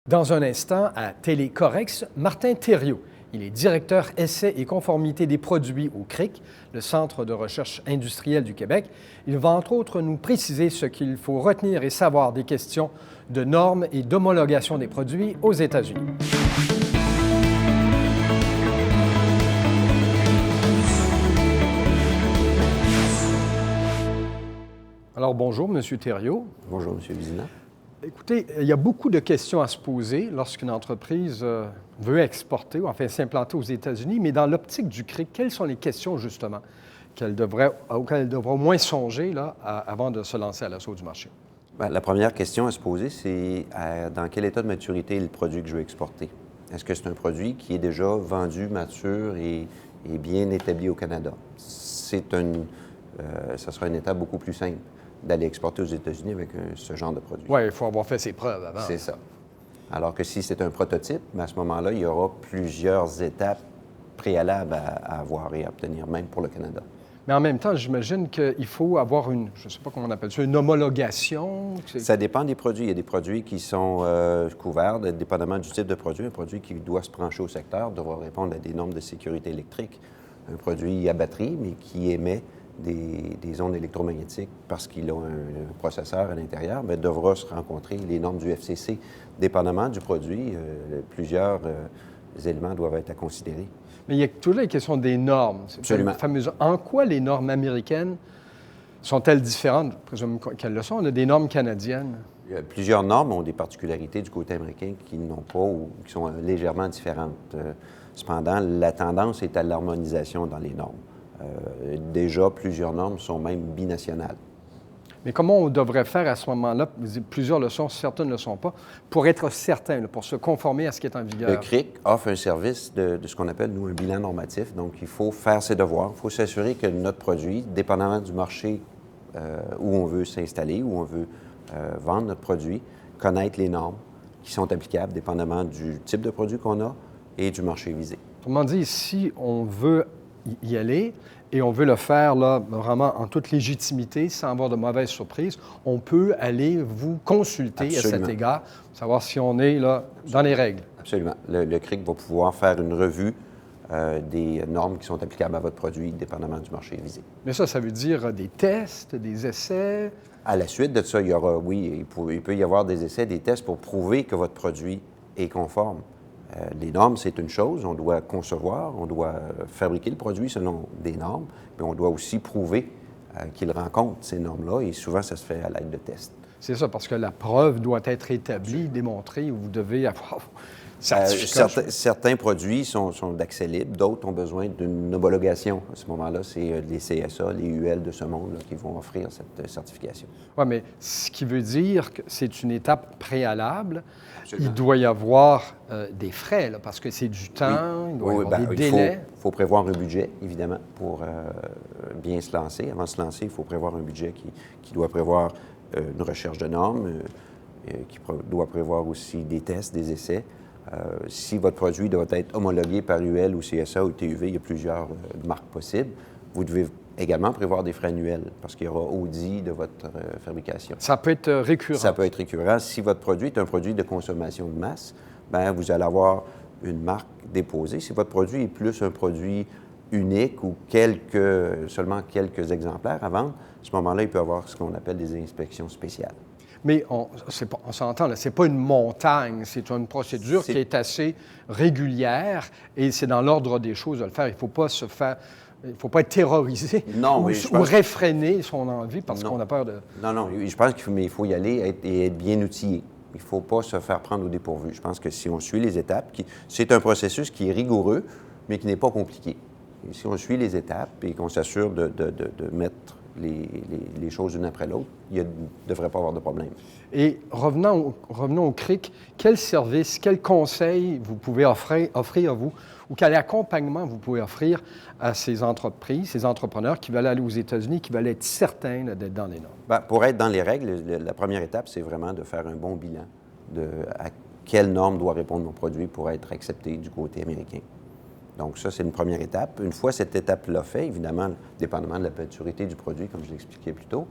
Dans un instant, à Télécorrex, Martin Thériault. Il est directeur essais et conformité des produits au CRIC, le Centre de recherche industrielle du Québec. Il va entre autres nous préciser ce qu'il faut retenir et savoir des questions de normes et d'homologation des produits aux États-Unis. Alors bonjour, M. Thériault. Bonjour, M. Vizina. Écoutez, il y a beaucoup de questions à se poser lorsqu'une entreprise veut exporter ou enfin s'implanter aux États-Unis, mais dans l'optique du CRIC, quelles sont les questions justement auxquelles elle devrait au moins songer là, avant de se lancer à l'assaut du marché? Bien, la première question à se poser, c'est dans quel état de maturité est le produit que je veux exporter? Est-ce que c'est un produit qui est déjà vendu, mature et bien établi au Canada? Ça sera une étape beaucoup plus simple d'aller exporter aux États-Unis avec ce genre de produit. Oui, il faut avoir fait ses preuves avant. C'est ça. Alors que si c'est un prototype, bien, à ce moment-là, il y aura plusieurs étapes préalables à avoir et à obtenir, même pour le Canada. Mais en même temps, j'imagine qu'il faut avoir une, je ne sais pas comment on appelle ça, une homologation. Ça dépend des produits. Il y a des produits qui sont couverts, dépendamment du type de produit. Un produit qui doit se brancher au secteur devra répondre à des normes de sécurité électrique. Un produit à batterie, mais qui émet des ondes électromagnétiques parce qu'il a un processeur à l'intérieur, bien, devra se rencontrer les normes du FCC. Dépendamment du produit, plusieurs éléments doivent être à considérer. Mais il y a toujours la question des normes. Absolument. En quoi les normes américaines sont-elles différentes? Je présume qu'elles le sont. On a des normes canadiennes. Plusieurs normes ont des particularités du côté américain qui n'ont pas ou qui sont légèrement différentes. Cependant, la tendance est à l'harmonisation dans les normes. Déjà, plusieurs normes sont même binationales. Mais comment on devrait faire à ce moment-là? Vous dites, plusieurs le sont, certaines ne le sont pas, pour être certain, pour se conformer à ce qui est en vigueur. Le CRIC offre un service de ce qu'on appelle, nous, un bilan normatif. Donc, il faut faire ses devoirs. Il faut s'assurer que notre produit, dépendamment du marché où on veut s'installer, où on veut vendre notre produit, connaître les normes qui sont applicables, dépendamment du type de produit qu'on a et du marché visé. Autrement dit, si on veut y aller et on veut le faire là, vraiment en toute légitimité, sans avoir de mauvaises surprises, on peut aller vous consulter Absolument. À cet égard, savoir si on est là dans les règles. Absolument. Le CRIC va pouvoir faire une revue des normes qui sont applicables à votre produit, dépendamment du marché visé. Mais ça veut dire des tests, des essais? À la suite de ça, il y aura, oui, il peut y avoir des essais, des tests pour prouver que votre produit est conforme. Les normes, c'est une chose. On doit concevoir, on doit fabriquer le produit selon des normes, mais on doit aussi prouver qu'il rencontre ces normes-là, et souvent, ça se fait à l'aide de tests. C'est ça, parce que la preuve doit être établie, démontrée, vous devez avoir certificat. Certains produits sont d'accès libre, d'autres ont besoin d'une homologation. À ce moment-là, c'est les CSA, les UL de ce monde là, qui vont offrir cette certification. Oui, mais ce qui veut dire que c'est une étape préalable. Absolument. Il doit y avoir des frais, là, parce que c'est du temps, oui. Il doit y avoir des délais. Il faut prévoir un budget, évidemment, pour bien se lancer. Avant de se lancer, il faut prévoir un budget qui doit prévoir une recherche de normes, qui doit prévoir aussi des tests, des essais. Si votre produit doit être homologué par UL ou CSA ou TUV, il y a plusieurs marques possibles. Vous devez également prévoir des frais annuels parce qu'il y aura audit de votre fabrication. Ça peut être récurrent. Ça peut être récurrent. Si votre produit est un produit de consommation de masse, bien, vous allez avoir une marque déposée. Si votre produit est plus un produit unique ou seulement quelques exemplaires à vendre, à ce moment-là, il peut y avoir ce qu'on appelle des inspections spéciales. Mais on s'entend, ce n'est pas une montagne, c'est une procédure qui est assez régulière et c'est dans l'ordre des choses de le faire. Il ne faut pas être terrorisé ou réfréner son envie parce qu'on a peur de... Non, je pense qu'il faut y aller et être bien outillé. Il ne faut pas se faire prendre au dépourvu. Je pense que si on suit les étapes, c'est un processus qui est rigoureux, mais qui n'est pas compliqué. Et si on suit les étapes et qu'on s'assure de mettre les choses l'une après l'autre, il ne devrait pas avoir de problème. Et revenons au CRIC, quel service, quel conseil vous pouvez offrir vous, ou quel accompagnement vous pouvez offrir à ces entreprises, ces entrepreneurs qui veulent aller aux États-Unis, qui veulent être certains d'être dans les normes? Bien, pour être dans les règles, la première étape, c'est vraiment de faire un bon bilan à quelle norme doit répondre mon produit pour être accepté du côté américain. Donc ça, c'est une première étape. Une fois cette étape-là faite, évidemment, dépendamment de la maturité du produit, comme je l'expliquais plus tôt,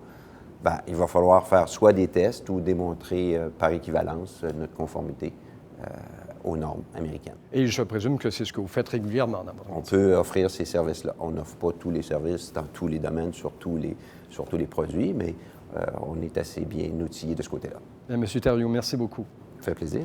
bien, il va falloir faire soit des tests ou démontrer par équivalence notre conformité aux normes américaines. Et je présume que c'est ce que vous faites régulièrement dans votre On métier. peut offrir ces services-là. On n'offre pas tous les services dans tous les domaines, sur tous les produits, mais on est assez bien outillé de ce côté-là. Bien, M. Thériault, merci beaucoup. Ça fait plaisir.